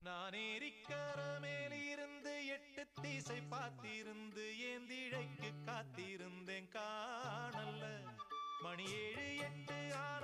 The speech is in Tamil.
நான் ஏரிக்கர மேலிருந்து 8 திசை பார்த்திருந்து ஏந்திழைக்கு காத்திருந்தேன் காணல்ல மணி 7 8 ஆன